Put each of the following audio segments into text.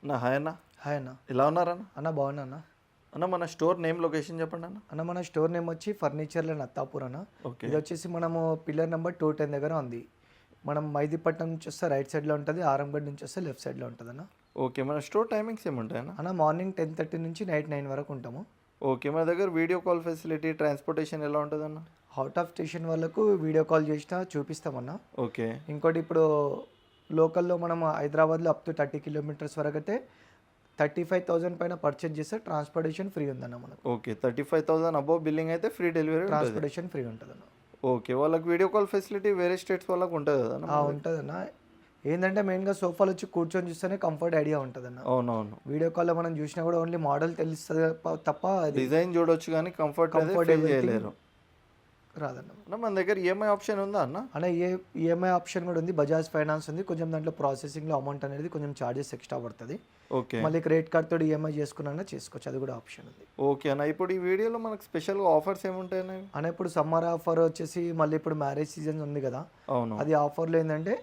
Hi అన్న. Hi అన్న. ఎలా ఉన్నారన్న? అన్న బాగున్నా అన్న. అన్న మన స్టోర్ నేమ్ లొకేషన్ చెప్పండి అన్న. అన్న మన స్టోర్ నేమ్ వచ్చి ఫర్నిచర్ల నత్తాపూర్ అన్న. ఓకే. ఇది వచ్చేసి మనము పిల్లర్ నెంబర్ 210 దగ్గర ఉంది. మనం మైదీపట్నం నుంచి వస్తే రైట్ సైడ్లో ఉంటుంది, ఆరంగడ్ నుంచి వస్తే లెఫ్ట్ సైడ్లో ఉంటుంది అన్న. ఓకే, మన స్టోర్ టైమింగ్స్ ఏముంటాయన్న? అన్న మార్నింగ్ 10:30 నుంచి నైట్ 9 వరకు ఉంటాము. ఓకే, మన దగ్గర వీడియో కాల్ ఫెసిలిటీ, ట్రాన్స్పోర్టేషన్ ఎలా ఉంటుందన్న? అవుట్ ఆఫ్ స్టేషన్ వాళ్ళకు వీడియో కాల్ చేసినా చూపిస్తామన్న. ఓకే. ఇంకోటి ఇప్పుడు లోకల్లో మనం హైదరాబాద్లో అప్ టు 30 కిలోమీటర్స్ వరకు అయితే 35,000 పైన పర్చేజ్ చేస్తే ట్రాన్స్పోర్టేషన్ ఫ్రీ ఉందన్న మనకు. ఓకే, 35,000 అబోవ్ బిల్లింగ్ అయితే ఫ్రీ డెలివరీ ఉంటుంది. ట్రాన్స్పోర్టేషన్ ఫ్రీ ఉంటుంది అన్న. ఓకే, వాళ్ళకి వీడియో కాల్ ఫెసిలిటీ వేరే స్టేట్స్ వాళ్ళకి ఉంటుంది కదా అన్న? ఉంటుందన్న. ఏంటంటే మెయిన్గా సోఫాలు వచ్చి కూర్చొని చూస్తేనే కంఫర్ట్ ఐడియా ఉంటుందన్న. అవునవును. వీడియో కాల్లో మనం చూసినా కూడా ఓన్లీ మోడల్ తెలుస్తుంది తప్ప అది డిజైన్ చూడొచ్చు కానీ కంఫర్ట్ చేయలేరు రాదన్న. అన్న మన దగ్గర ఈఎంఐ ఆప్షన్ ఉందా అన్న? అన్న ఈఎంఐ ఆప్షన్ కూడా ఉంది, బజాజ్ ఫైనాన్స్ ఉంది. కొంచెం దాంట్లో ప్రాసెసింగ్లో అమౌంట్ అనేది కొంచెం ఛార్జెస్ ఎక్స్ట్రా పడుతుంది. ఓకే. మళ్ళీ క్రెడిట్ కార్డ్ తోటి ఈఎంఐ చేసుకున్నా చేసుకోవచ్చు, అది కూడా ఆప్షన్ ఉంది. ఓకే అన్న, ఇప్పుడు ఈ వీడియోలో మనకు స్పెషల్గా ఆఫర్స్ ఏముంటాయి అన్న? అన్న ఇప్పుడు సమ్మర్ ఆఫర్ వచ్చేసి మళ్ళీ ఇప్పుడు మ్యారేజ్ సీజన్ ఉంది కదా, అవును. అది ఆఫర్లో ఏంటంటే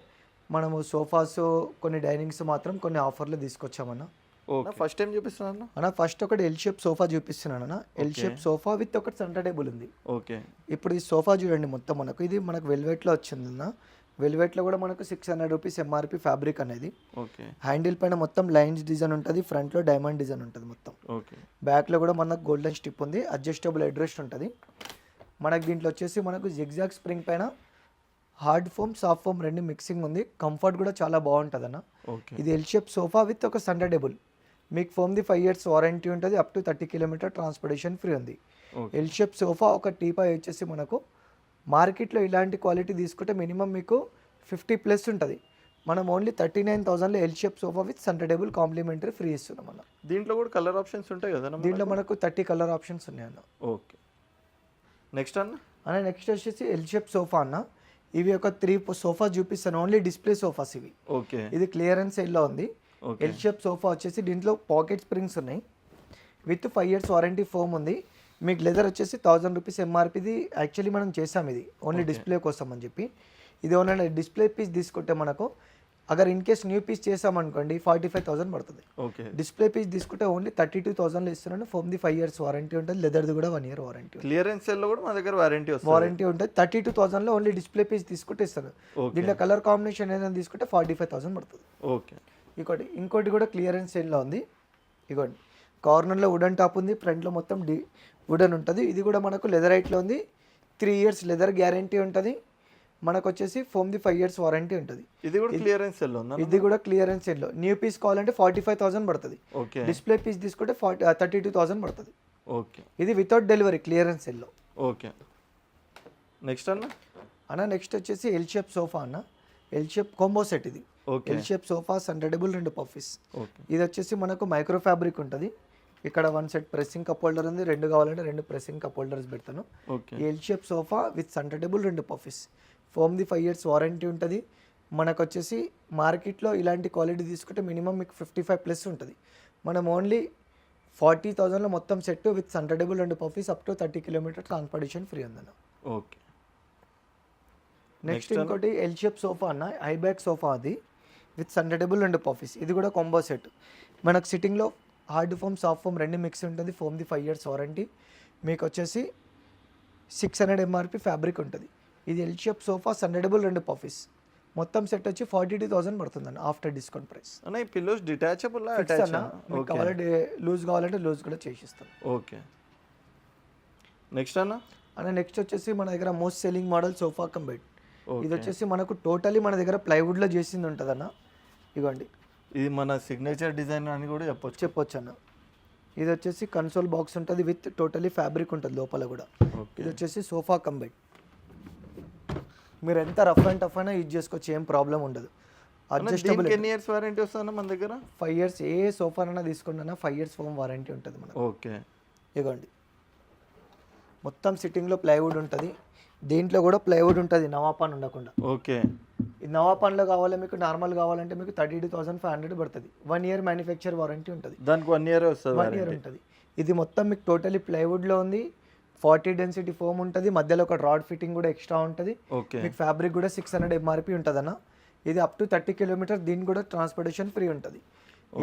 మనము సోఫాస్ కొన్ని డైనింగ్స్ మాత్రం కొన్ని ఆఫర్లు తీసుకొచ్చామన్న. ఓకే, ఫస్ట్ టైం చూపిస్తున్నా అన్న ఫస్ట్ ఒకటి ఎల్ షేప్ సోఫా చూపిస్తున్నాను అన్న. ఎల్ షేప్ సోఫా విత్ ఒకటి సెంటర్ టేబుల్ ఉంది. ఓకే. ఇప్పుడు ఈ సోఫా చూడండి మొత్తం మనకు ఇది మనకు వెల్వెట్లో వచ్చింది అన్న. వెల్వెట్లో కూడా మనకు 600 రూపీస్ ఎంఆర్పి ఫ్యాబ్రిక్ అనేది. ఓకే. హ్యాండిల్ పైన మొత్తం లైన్స్ డిజైన్ ఉంటుంది, ఫ్రంట్లో డైమండ్ డిజైన్ ఉంటుంది మొత్తం. ఓకే. బ్యాక్లో కూడా మనకు గోల్డెన్ స్టిప్ ఉంది, అడ్జస్టబుల్ హెడ్రెస్ట్ ఉంటుంది. మనకు దీంట్లో వచ్చేసి మనకు జిగ్జాగ్ స్ప్రింగ్ పైన హార్డ్ ఫోమ్ సాఫ్ట్ ఫోమ్ రెండు మిక్సింగ్ ఉంది. కంఫర్ట్ కూడా చాలా బాగుంటుంది అన్న. ఓకే. ఇది ఎల్ షేప్ సోఫా విత్ ఒక సెంటర్ టేబుల్. మీకు ఫోమ్ది 5 years వారంటీ ఉంటుంది, up to 30 kilometre transportation free ఉంది. ఎల్ షేప్ సోఫా ఒక టీపాయ్ వచ్చేసి మనకు మార్కెట్లో ఇలాంటి క్వాలిటీ తీసుకుంటే మినిమం మీకు 50+ ఉంటుంది. మనం ఓన్లీ 39,000లో L shape sofa with centre table complimentary free ఇస్తున్నాం అన్న. దీంట్లో కూడా కలర్ ఆప్షన్స్ ఉంటాయి కదా? దీంట్లో మనకు 30 కలర్ ఆప్షన్స్ ఉన్నాయి అన్న. ఓకే. నెక్స్ట్ అన్న నెక్స్ట్ వచ్చేసి ఎల్ షేప్ సోఫా అన్న. ఇవి ఒక 3 సోఫా చూపిస్తాను, ఓన్లీ డిస్ప్లే సోఫాస్ ఇవి. ఓకే. ఇది క్లియరెన్స్ సేల్లో ఉంది. ఎల్ షేప్ సోఫా వచ్చేసి దీంట్లో పాకెట్ స్ప్రింగ్స్ ఉన్నాయి, విత్ 5 years వారంటీ ఫోమ్ ఉంది. మీకు లెదర్ వచ్చేసి 1000 రూపీస్ ఎంఆర్పిది. యాక్చువల్లీ మనం చేసాం ఇది ఓన్లీ డిస్ప్లే కోసం అని చెప్పి. ఇది ఓన్లీ డిస్ప్లే పీస్ తీసుకుంటే మనకు అగర్ ఇన్ కేస్ న్యూ పీస్ చేసామనుకోండి 45,000 పడుతుంది. ఓకే. డిస్ప్లే పీస్ తీసుకుంటే ఓన్లీ 32,000లో ఇస్తున్నాను. ఫోమ్ది 5 years వారంటీ ఉంటుంది, లెదర్ది కూడా 1 year వారంటీ. క్లియరెన్స్ సేల్లో కూడా మన దగ్గర వారంటీ ఉంటుంది. 32,000లో ఓన్లీ డిస్ప్లే పీస్ తీసుకుంటే ఇస్తారు. దీంట్లో కలర్ కాంబినేషన్ ఏదైనా తీసుకుంటే 45,000 పడుతుంది. ఓకే. ఇంకోటి కూడా క్లియరెన్స్ సేల్లో ఉంది. ఇగోండి కార్నర్లో వుడెన్ టాప్ ఉంది, ఫ్రంట్లో మొత్తం వుడెన్ ఉంటుంది. ఇది కూడా మనకు లెదర్ రైట్లో ఉంది, 3 years లెదర్ గ్యారంటీ ఉంటుంది. మనకు వచ్చేసి ఫోమ్ది 5 years వారంటీ ఉంటుంది. ఇది కూడా క్లియరెన్స్ సేల్లో ఉంది. ఇది కూడా క్లియరెన్స్ సేల్లో. న్యూ పీస్ కావాలంటే 45,000 పడుతుంది. ఓకే. డిస్ప్లే పీస్ తీసుకుంటే 32,000 పడుతుంది. ఓకే. ఇది వితౌట్ డెలివరీ క్లియరెన్స్ సేల్లో. ఓకే. నెక్స్ట్ అన్న నెక్స్ట్ వచ్చేసి ఎల్ షేప్ సోఫా అన్న. ఎల్ షేప్ కాంబో సెట్ ఇది. Okay. L shape sofa centre table 2 puffies. Okay. ఇది వచ్చేసి మనకు మైక్రో ఫ్యాబ్రిక్ ఉంటుంది. ఇక్కడ 1 సెట్ ప్రెస్సింగ్ కప్ హోల్డర్ ఉంది, 2 కావాలంటే 2 ప్రెస్సింగ్ కప్ హోల్డర్స్ పెడతాను. Okay. L shape sofa with centre table 2 puffies. ఫోమ్ది 5 years వారంటీ ఉంటుంది. మనకు వచ్చేసి మార్కెట్లో ఇలాంటి క్వాలిటీ తీసుకుంటే మినిమం మీకు 55+ ఉంటుంది. మనం ఓన్లీ 40,000లో మొత్తం set with centre table 2 puffies up to 30 kilometre transportation free ఉందన్న. ఓకే. నెక్స్ట్ ఇంకోటి ఎల్ షేప్ సోఫా అన్న, హై బ్యాక్ సోఫా అది విత్ సెంటర్ టేబుల్ 2 పఫీస్. ఇది కూడా కాంబో సెట్. మనకు సిట్టింగ్లో హార్డ్ ఫోమ్ సాఫ్ట్ ఫోమ్ రెండు మిక్స్ ఉంటుంది. ఫోమ్ది 5 years వారంటీ. మీకు వచ్చేసి 600 ఎంఆర్పి ఫ్యాబ్రిక్ ఉంటుంది. ఇది L shape sofa centre table 2 puffies. మొత్తం సెట్ వచ్చి 42,000 పడుతుంది అన్న ఆఫ్టర్ డిస్కౌంట్ ప్రైస్. అన్న ఈ పిల్లోస్ డిటాచబుల్ కావాలంటే లూజ్ కావాలంటే లూజ్ కూడా చేసిస్తాం. ఓకే. నెక్స్ట్ నెక్స్ట్ వచ్చేసి మన దగ్గర most selling model sofa cum bed. ఇది వచ్చేసి మనకు టోటలీ మన దగ్గర ప్లైవుడ్లో చేసింది ఉంటుంది అన్న. ఇవ్వండి, ఇది మన సిగ్నేచర్ డిజైన్ అని కూడా చెప్పొచ్చు అన్న. ఇది వచ్చేసి కన్సోల్ బాక్స్ ఉంటుంది విత్ టోటలీ ఫ్యాబ్రిక్ ఉంటుంది లోపల కూడా. ఇది వచ్చేసి సోఫా కమ్ బెడ్. మీరు ఎంత రఫ్ అండ్ టఫ్ అయినా యూజ్ చేసుకోవచ్చు, ఏం ప్రాబ్లం ఉండదు. అడ్జస్టబుల్. ఎన్ని ఇయర్స్ వారంటీ వస్తుంది మన దగ్గర? 5 years. ఏ సోఫా అయినా తీసుకున్నా 5 years ఫోమ్ వారంటీ ఉంటుంది మనకు. ఓకే. ఇగోండి మొత్తం సిట్టింగ్లో ప్లైవుడ్ ఉంటుంది. దీంట్లో కూడా ప్లైవుడ్ ఉంటుంది, నవాపాన్ ఉండకుండా. ఓకే. ఈ నవాపాన్లో కావాలి మీకు, నార్మల్ కావాలంటే మీకు 32,500 పడుతుంది. 1 year మ్యానుఫ్యాక్చర్ వారంటీ ఉంటుంది. దానికి 1 year వస్తుంది. 1 year ఉంటుంది. ఇది మొత్తం మీకు టోటలీ ప్లైవుడ్లో ఉంది. 40 డెన్సిటీ ఫోమ్ ఉంటుంది. మధ్యలో ఒక రాడ్ ఫిట్టింగ్ కూడా ఎక్స్ట్రా ఉంటుంది. ఓకే. మీకు ఫ్యాబ్రిక్ కూడా 600 ఎంఆర్పి ఉంటుంది అన్న. ఇది అప్ టు 30 కిలోమీటర్. దీనికి కూడా ట్రాన్స్పోర్టేషన్ ఫ్రీ ఉంటుంది.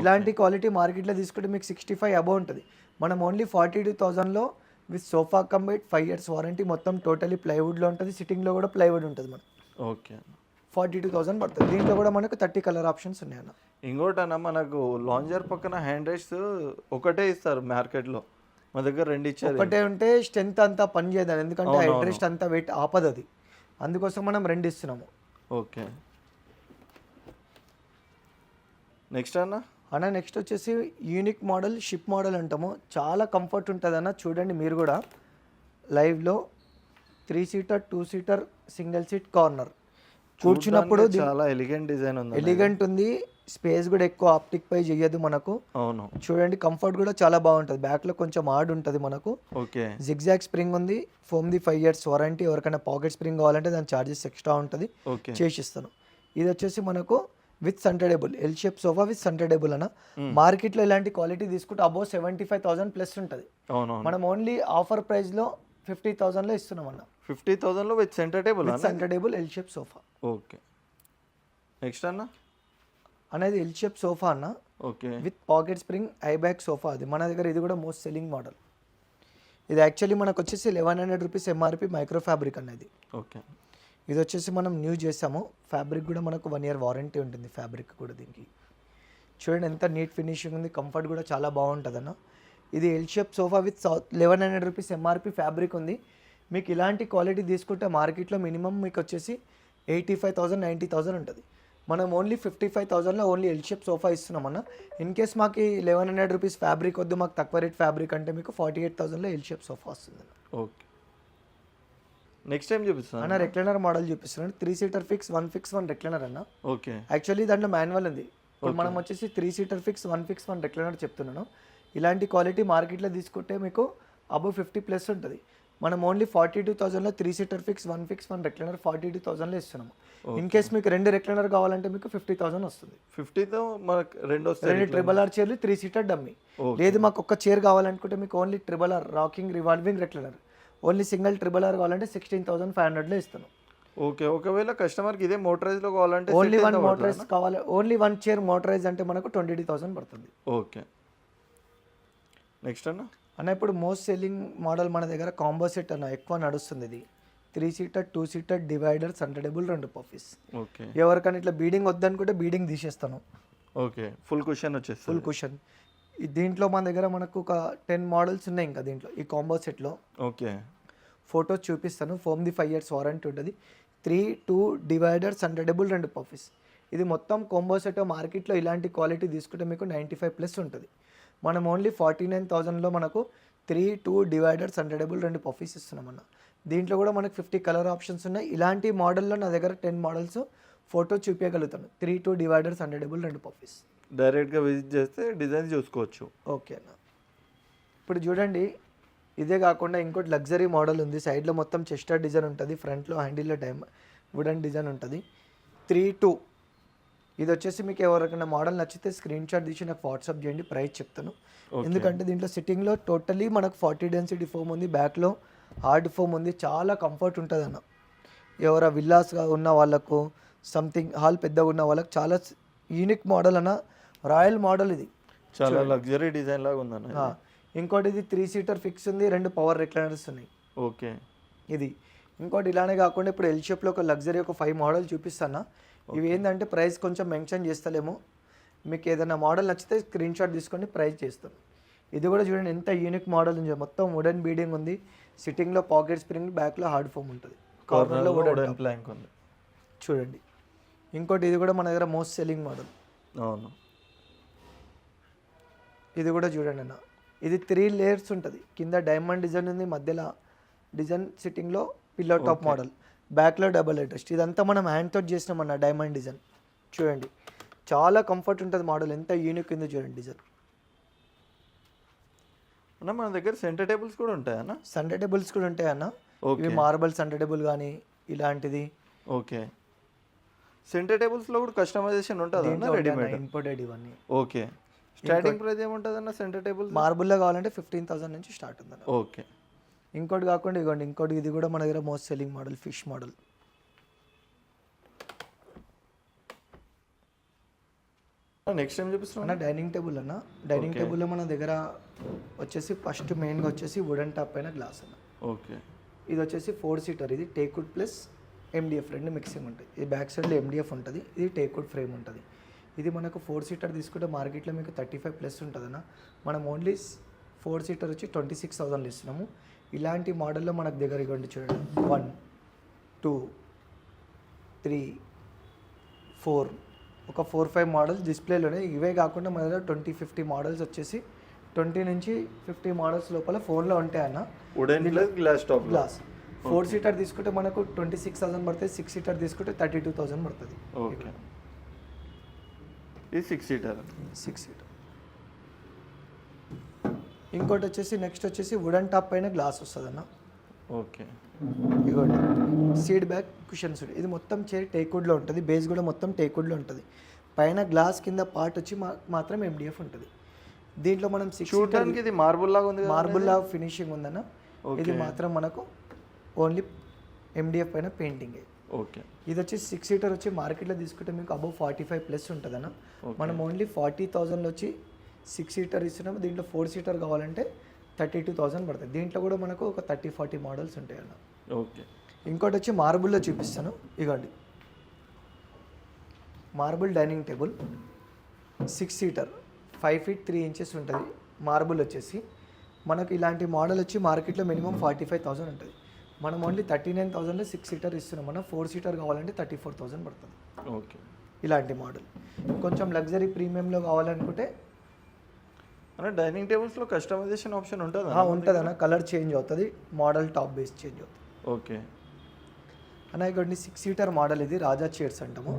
ఇలాంటి క్వాలిటీ మార్కెట్లో తీసుకుంటే మీకు 65 అబౌవ్ ఉంటుంది. మనం ఓన్లీ 42,000లో with sofa cum bed 5 years warranty, మొత్తం టోటలీ ప్లైవుడ్లో ఉంటుంది. సిట్టింగ్లో కూడా ప్లైవుడ్ ఉంటుంది మనకు. ఓకే. 42,000 పడుతుంది. దీంట్లో కూడా మనకు 30 కలర్ ఆప్షన్స్ ఉన్నాయన్న. ఇంకోటన్నా మనకు లాంజర్ పక్కన హ్యాండ్ రెస్ట్స్ ఒకటే ఇస్తారు మార్కెట్లో, మా దగ్గర 2 ఇచ్చారు. ఒకటే ఉంటే స్ట్రెంత్ అంతా పని చేయదని, ఎందుకంటే హెడ్ రెస్ట్ అంతా వెయిట్ ఆపదు అది, అందుకోసం మనం 2 ఇస్తున్నాము. ఓకే. నెక్స్ట్ అన్న నెక్స్ట్ వచ్చేసి యూనిక్ మోడల్, షిప్ మోడల్ అంటాము. చాలా కంఫర్ట్ ఉంటుంది అన్న. చూడండి మీరు కూడా లైవ్లో 3 seater 2 seater single seat corner కూర్చున్నప్పుడు చాలా ఎలిగెంట్ డిజైన్ ఉంది, ఎలిగెంట్ ఉంది. స్పేస్ కూడా ఎక్కువ ఆప్టిక్ పై చేయదు మనకు. అవును. చూడండి కంఫర్ట్ కూడా చాలా బాగుంటుంది. బ్యాక్ లో కొంచెం హార్డ్ ఉంటుంది మనకు. ఓకే. జిగ్జాగ్ స్ప్రింగ్ ఉంది. ఫోమ్ ది 5 years వారంటీ. ఎవరికైనా పాకెట్ స్ప్రింగ్ కావాలంటే దాని చార్జెస్ ఎక్స్ట్రా ఉంటుంది, చేసిస్తాను. ఇది వచ్చేసి మనకు with centre table L shape sofa with centre table అన్న. మార్కెట్లో ఇలాంటి క్వాలిటీ తీసుకుంటే అబౌవ్ 75,000 ప్లస్ ఉంటుంది. మనం ఓన్లీ ఆఫర్ ప్రైస్ లో 50,000లో ఇస్తున్నాం అన్న. 50,000లో with centre table L shape sofa. Okay. Next అనేది ఎల్ షేప్ సోఫా అన్న. Okay. With pocket spring high back sofa. అది మన దగ్గర ఇది కూడా మోస్ట్ సెల్లింగ్ మోడల్. ఇది యాక్చువల్లీ మనకు వచ్చేసి 1100 రూపీస్ ఎంఆర్పి మైక్రో ఫ్యాబ్రిక్ అనేది. ఓకే. ఇది వచ్చేసి మనం న్యూ చేసాము. ఫ్యాబ్రిక్ కూడా మనకు 1 year వారంటీ ఉంటుంది ఫ్యాబ్రిక్ కూడా దీనికి. చూడండి ఎంత నీట్ ఫినిషింగ్ ఉంది. కంఫర్ట్ కూడా చాలా బాగుంటుంది అన్న. ఇది L shape sofa with 1100 rupees MRP fabric ఉంది. మీకు ఇలాంటి క్వాలిటీ తీసుకుంటే మార్కెట్లో మినిమం మీకు వచ్చేసి 85,000 90,000 ఉంటుంది. మనం ఓన్లీ 55,000లో ఓన్లీ ఎల్ షేప్ సోఫా ఇస్తున్నాం అన్న. ఇన్ కేస్ మాకు 1100 రూపీస్ ఫ్యాబ్రిక్ వద్దు, మాకు తక్కువ రేట్ ఫ్యాబ్రిక్ అంటే మీకు 48,000లో ఎల్ షేప్ సోఫా వస్తుంది అన్న. ఓకే. నెక్స్ట్ టైం చూపిస్తాను అన్న. రెక్లైనర్ మోడల్ చూపిస్తున్నాను. 3 seater ఫిక్స్ 1 fix 1 రెక్లైనర్ అన్న. ఓకే. యాక్చువల్లీ దాంట్లో మాన్యువల్ ఉంది. ఇప్పుడు మనం వచ్చేసి 3 seater ఫిక్స్ 1 fix 1 రెక్లైనర్ చెప్తున్నాను. ఇలాంటి క్వాలిటీ మార్కెట్లో తీసుకుంటే మీకు అబౌవ్ 50 ప్లస్ ఉంటుంది. మనం ఓన్లీ 42,000లో 3 seater ఫిక్స్ 1 fix 1 రెక్లైనర్ 42,000లో ఇస్తున్నాము. ఇన్ కేస్ మీకు 2 రెక్లైనర్ కావాలంటే మీకు 50,000 వస్తుంది. 50తో మనకు 2 వస్తాయి. 2 ట్రిబుల్ ఆర్ చైర్లు 3 seater డమ్మీ. లేదు మాకు ఒక్క చైర్ కావాలనుకుంటే మీకు only triple R rocking revolving recliner, only single triple R కావాలంటే 16,500లో ఇస్తాను. ఓకే. ఒకవేళ కస్టమర్కి ఇదే మోటరైజ్లో కావాలంటే ఓన్లీ 1 మోటరైజ్ కావాలి, ఓన్లీ 1 చైర్ మోటరైజ్ అంటే మనకు 22,000 పడుతుంది. ఓకే. నెక్స్ట్ అన్న ఇప్పుడు మోస్ట్ సెల్లింగ్ మోడల్ మన దగ్గర కాంబో సెట్ అన్న ఎక్కువ నడుస్తుంది. ఇది 3 seater 2 seater divider centre table 2 puffies. Okay. ఎవరికైనా ఇట్లా బీడింగ్ వద్దనుకుంటే బీడింగ్ తీసేస్తాను. ఓకే. ఫుల్ కుషన్ వచ్చేసి ఫుల్ కుషన్. దీంట్లో మన దగ్గర మనకు ఒక 10 మోడల్స్ ఉన్నాయి ఇంకా దీంట్లో ఈ కాంబో సెట్లో. ఓకే. ఫోటోస్ చూపిస్తాను. ఫోమ్ ది 5 years వారంటీ ఉంటుంది. 3 2 డివైడర్ సెంటర్డేబుల్ 2 పఫీస్. ఇది మొత్తం కాంబో సెట్. మార్కెట్లో ఇలాంటి క్వాలిటీ తీసుకుంటే మీకు 95 ప్లస్ ఉంటుంది. మనం ఓన్లీ 49,000లో మనకు 3 2 డివైడర్ సెంటర్డేబుల్ 2 పఫీస్ ఇస్తున్నాం అన్న. దీంట్లో కూడా మనకు 50 కలర్ ఆప్షన్స్ ఉన్నాయి. ఇలాంటి మోడల్లో నా దగ్గర 10 మోడల్స్ ఫోటో చూపించగలుగుతాను. 3 2 డివైడర్ సెంటర్డేబుల్ 2 పఫీస్. డైరెక్ట్గా విజిట్ చేస్తే డిజైన్ చూసుకోవచ్చు. ఓకే అన్న. ఇప్పుడు చూడండి ఇదే కాకుండా ఇంకోటి లగ్జరీ మోడల్ ఉంది. సైడ్లో మొత్తం చెస్టర్ డిజైన్ ఉంటుంది, ఫ్రంట్లో హ్యాండిల్లో వుడెన్ డిజైన్ ఉంటుంది. 3 2 ఇది వచ్చేసి మీకు ఎవరికైనా మోడల్ నచ్చితే స్క్రీన్ షాట్ తీసి నాకు వాట్సాప్ చేయండి, ప్రైస్ చెప్తాను. ఎందుకంటే దీంట్లో సిట్టింగ్లో టోటలీ మనకు 40 డెన్సిటీ ఫోమ్ ఉంది, బ్యాక్లో హార్డ్ ఫోమ్ ఉంది. చాలా కంఫర్ట్ ఉంటుంది అన్న. ఎవరైనా విల్లాస్గా ఉన్న వాళ్ళకు, సంథింగ్ హాల్ పెద్దగా ఉన్న వాళ్ళకి చాలా యూనిక్ మోడల్ అన్న. రాయల్ మోడల్ ఇది, చాలా లగ్జరీ డిజైన్ లాగా ఉందన్న. ఇంకోటి ఇది 3 seater ఫిక్స్ ఉంది, 2 పవర్ రెక్లైనర్స్ ఉన్నాయి. ఓకే. ఇది ఇంకోటి ఇలానే కాకుండా ఇప్పుడు ఎల్ షేప్లో ఒక లగ్జరీ ఒక 5 మోడల్ చూపిస్తాను. ఇవి ఏంటంటే ప్రైస్ కొంచెం మెన్షన్ చేస్తలేము. మీకు ఏదైనా మోడల్ నచ్చితే స్క్రీన్ షాట్ తీసుకొని ప్రైస్ చేస్తాను. ఇది కూడా చూడండి ఎంత యూనిక్ మోడల్ ఉంది. మొత్తం వుడెన్ బీడింగ్ ఉంది. సిట్టింగ్లో పాకెట్ స్ప్రింగ్, బ్యాక్లో హార్డ్ ఫోమ్ ఉంటుంది, కార్నర్లో వుడెన్ ప్లాంక్ ఉంది. చూడండి ఇంకోటి ఇది కూడా మన దగ్గర మోస్ట్ సెల్లింగ్ మోడల్. అవును. ఇది కూడా చూడండి అన్న. ఇది 3 layers ఉంటుంది. కింద డైమండ్ డిజైన్ ఉంది, మధ్యలో డిజైన్ సిట్టింగ్లో పిల్లో టాప్ మోడల్, బ్యాక్లో డబల్ అడ్రస్ట్. ఇదంతా మనం హ్యాండ్ తోటి చేసినామన్న డైమండ్ డిజైన్. చూడండి చాలా కంఫర్ట్ ఉంటుంది మోడల్. ఎంత యూనిక్ ఉందో చూడండి డిజైన్. అన్న మన దగ్గర సెంటర్ టేబుల్స్ కూడా ఉంటాయన్న? సెంటర్ టేబుల్స్ కూడా ఉంటాయన్న. ఇవి మార్బల్ సెంటర్ టేబుల్ కానీ ఇలాంటిది. ఓకే. సెంటర్ టేబుల్స్లో కూడా కస్టమైజేషన్ ఉంటుంది అన్న? రెడీమేడ్ ఇంపోర్టెడ్ ఇవన్నీ. ఓకే. స్టార్టింగ్ ప్రైస్ ఏముంటుంది అన్న సెంటర్ టేబుల్? మార్బుల్లో కావాలంటే 15,000 నుంచి స్టార్ట్ ఉందన్న. ఓకే. ఇంకోటి కాకుండా ఇవ్వండి ఇంకోటి, ఇది కూడా మన దగ్గర most selling model fish model. Next time చూపిస్తున్నా అన్న డైనింగ్ టేబుల్ అన్న డైనింగ్ టేబుల్లో మన దగ్గర వచ్చేసి ఫస్ట్ మెయిన్గా వచ్చేసి వుడెన్ టాప్ పైన గ్లాస్ అన్న. ఓకే. ఇది వచ్చేసి 4 సీటర్, ఇది టేక్వుడ్ ప్లస్ ఎండిఎఫ్ రెండు మిక్సింగ్ ఉంటాయి. ఇది బ్యాక్ సైడ్లో ఎండిఎఫ్ ఉంటుంది, ఇది టేక్వుడ్ ఫ్రేమ్ ఉంటుంది. ఇది మనకు 4 సీటర్ తీసుకుంటే మార్కెట్లో మీకు 35 ప్లస్ ఉంటుందన్న. మనం ఓన్లీ 4 సీటర్ వచ్చి 26,000 ఇస్తున్నాము. ఇలాంటి మోడల్లో మనకు దగ్గర ఇవ్వండి చూడండి, 1 2 3 4 ఒక 4-5 మోడల్స్ డిస్ప్లేలోనే. ఇవే కాకుండా మన దగ్గర 20-50 మోడల్స్ వచ్చేసి 20 నుంచి 50 మోడల్స్ లోపల ఫోన్లో ఉంటాయన్న. Wooden plus glass top glass 4 seater తీసుకుంటే మనకు 26,000 పడుతుంది, 6 సీటర్ తీసుకుంటే 32,000 పడుతుంది. ఓకే. ఇది 6 సీటర్. 6 సీటర్. ఇంకోటి వచ్చేసి నెక్స్ట్ వచ్చేసి వుడెన్ టాప్ పైన గ్లాస్ వస్తుంది అన్న. ఓకే. ఇదిగోండి సీడ్ బ్యాక్ కుషన్స్. ఇది మొత్తం చైర్ టేక్వుడ్లో ఉంటుంది, బేస్ కూడా మొత్తం టేక్వుడ్లో ఉంటుంది. పైన గ్లాస్ కింద పార్ట్ వచ్చి మాత్రం ఎండిఎఫ్ ఉంటుంది. దీంట్లో మనం చూడడానికి ఇది మార్బుల్ లాగా ఉంది, మార్బుల్ లాగా ఫినిషింగ్ ఉందన్న. ఇది మాత్రం మనకు ఓన్లీ ఎండిఎఫ్ పైన పెయింటింగ్. ఓకే. ఇది వచ్చి 6 సీటర్ వచ్చి మార్కెట్లో తీసుకుంటే మీకు అబౌవ్ 45 ప్లస్ ఉంటుంది అన్న. మనం ఓన్లీ 40,000లో వచ్చి 6 సీటర్ ఇస్తున్నాము. దీంట్లో 4 సీటర్ కావాలంటే 32,000 పడుతుంది. దీంట్లో కూడా మనకు ఒక 30-40 మోడల్స్ ఉంటాయి అన్న. ఓకే. ఇంకోటి వచ్చి మార్బుల్లో చూపిస్తాను. ఇగోండి marble dining table 6 seater 5 feet 3 inches ఉంటుంది. మార్బుల్ వచ్చేసి మనకు ఇలాంటి మోడల్ వచ్చి మార్కెట్లో మినిమం 45,000 ఉంటుంది. మనం ఓన్లీ 39,000లో 6 సీటర్ ఇస్తున్నాం. మనం 4 సీటర్ కావాలంటే 34,000 పడుతుంది. ఓకే. ఇలాంటి మోడల్ కొంచెం లగ్జరీ ప్రీమియంలో కావాలనుకుంటే అంటే డైనింగ్ టేబుల్స్లో కస్టమైజేషన్ ఆప్షన్ ఉంటుందా? ఉంటుంది అన్న. కలర్ చేంజ్ అవుతుంది, మోడల్ టాప్ బేస్ చేంజ్ అవుతుంది. ఓకే అన్న ఇక్కడి 6 సీటర్ మోడల్, ఇది రాజా చైర్స్ అంటాము.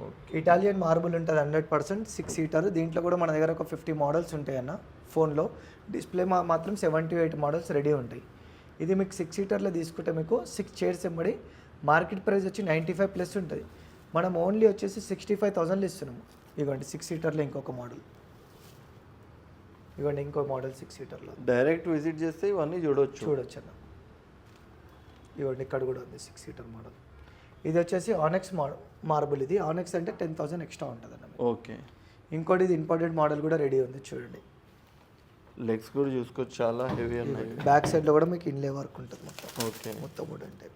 ఓకే. ఇటాలియన్ మార్బుల్ ఉంటుంది 100%, 6 సీటర్. దీంట్లో కూడా మన దగ్గర ఒక 50 మోడల్స్ ఉంటాయి అన్న. ఫోన్లో డిస్ప్లే మాత్రం 7-8 మోడల్స్ రెడీ ఉంటాయి. ఇది మీకు 6 సీటర్లో తీసుకుంటే మీకు 6 చైర్స్ ఎంబడి మార్కెట్ ప్రైస్ వచ్చి 95 ప్లస్ ఉంటుంది. మనం ఓన్లీ వచ్చేసి 65,000లో ఇస్తున్నాము. ఇవ్వండి 6 సీటర్లో ఇంకొక మోడల్, ఇవ్వండి ఇంకో మోడల్ 6 సీటర్లో. డైరెక్ట్ విజిట్ చేస్తే ఇవన్నీ చూడొచ్చు అన్న. ఇవ్వండి ఇక్కడ కూడా ఉంది 6 సీటర్ మోడల్. ఇది వచ్చేసి ఆనెక్స్ మార్బుల్. ఇది ఆనెక్స్ అంటే 10,000 ఎక్స్ట్రా ఉంటుంది అన్న. ఓకే. ఇంకోటి ఇది ఇంపార్టెంట్ మోడల్ కూడా రెడీ ఉంది చూడండి. లెగ్స్ కూడా చూసుకోవచ్చు, చాలా హెవీ ఉన్నాయి. బ్యాక్ సైడ్లో కూడా మీకు ఇన్లే వర్క్ ఉంటుంది మొత్తం. ఓకే. మొత్తం కూడా అంటే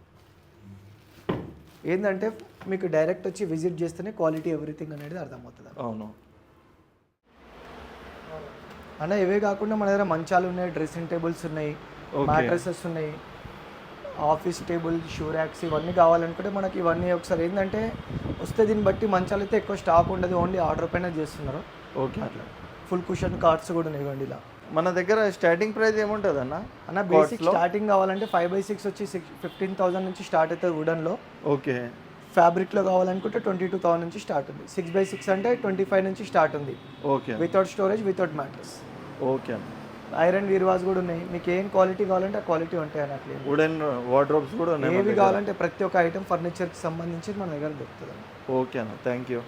ఏంటంటే మీకు డైరెక్ట్ వచ్చి విజిట్ చేస్తేనే క్వాలిటీ ఎవ్రీథింగ్ అనేది అర్థమవుతుంది. అవును అన్న ఇవే కాకుండా మన దగ్గర మంచాలు ఉన్నాయి, డ్రెస్సింగ్ టేబుల్స్ ఉన్నాయి, మ్యాట్రసెస్ ఉన్నాయి, ఆఫీస్ టేబుల్, షూ ర్యాక్స్ ఇవన్నీ కావాలనుకుంటే మనకి ఇవన్నీ ఒకసారి ఏంటంటే వస్తే దీన్ని బట్టి మంచాలు అయితే ఎక్కువ స్టాక్ ఉండదు, ఓన్లీ ఆర్డర్ పైన చేస్తున్నారు. ఓకే. అట్లా ఫుల్ కుషన్ కార్డ్స్ కూడా ఉన్నాయి ఇవ్వండి ఇలా. మన దగ్గర స్టార్టింగ్ ప్రైస్ ఏముంటుంది అన్న? బేసిక్ స్టార్టింగ్ కావాలంటే 5/6 వచ్చి 15,000 నుంచి స్టార్ట్ అవుతుంది వుడన్లో. ఓకే. ఫ్యాబ్రిక్లో కావాలనుకుంటే 22,000 నుంచి స్టార్ట్ ఉంది. 6/6 అంటే 25 నుంచి స్టార్ట్ ఉంది. Okay. Without storage, without mattress. Okay. Iron వీర్వాస్ కూడా ఉన్నాయి. మీకు ఏం క్వాలిటీ కావాలంటే ఆ క్వాలిటీ ఉంటాయి అన్నట్లు. వుడెన్ వార్డ్రోబ్స్ కూడా ఉన్నాయి. ఏవి కావాలంటే ప్రతి ఒక్క ఐటమ్ ఫర్నిచర్కి సంబంధించి మన దగ్గర దొరుకుతుంది. ఓకే అన్న, థ్యాంక్ యూ.